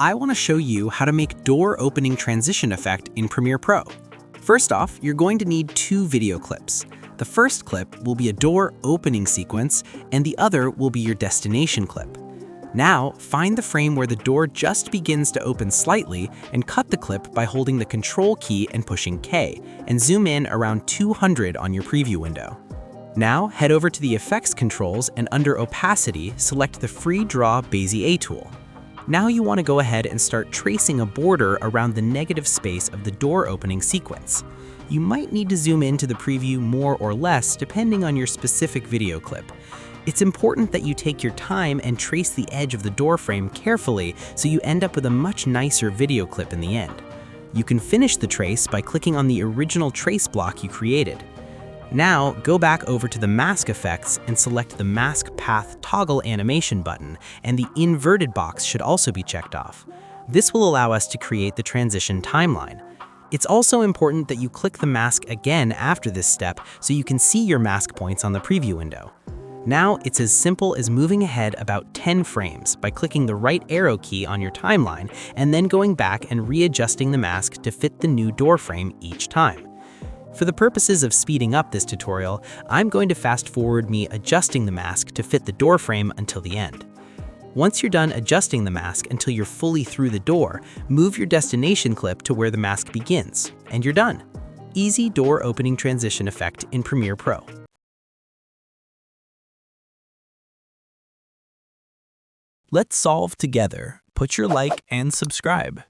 I want to show you how to make door opening transition effect in Premiere Pro. First off, you're going to need two video clips. The first clip will be a door opening sequence, and the other will be your destination clip. Now, find the frame where the door just begins to open slightly and cut the clip by holding the Control key and pushing K, and zoom in around 200 on your preview window. Now, head over to the Effects controls and under Opacity, select the Free Draw Bezier tool. Now you want to go ahead and start tracing a border around the negative space of the door opening sequence. You might need to zoom into the preview more or less depending on your specific video clip. It's important that you take your time and trace the edge of the door frame carefully so you end up with a much nicer video clip in the end. You can finish the trace by clicking on the original trace block you created. Now, go back over to the mask effects and select the Mask Path Toggle Animation button, and the inverted box should also be checked off. This will allow us to create the transition timeline. It's also important that you click the mask again after this step so you can see your mask points on the preview window. Now, it's as simple as moving ahead about 10 frames by clicking the right arrow key on your timeline and then going back and readjusting the mask to fit the new door frame each time. For the purposes of speeding up this tutorial, I'm going to fast forward me adjusting the mask to fit the door frame until the end. Once you're done adjusting the mask until you're fully through the door, move your destination clip to where the mask begins, and you're done. Easy door opening transition effect in Premiere Pro. Let's solve together. Put your like and subscribe.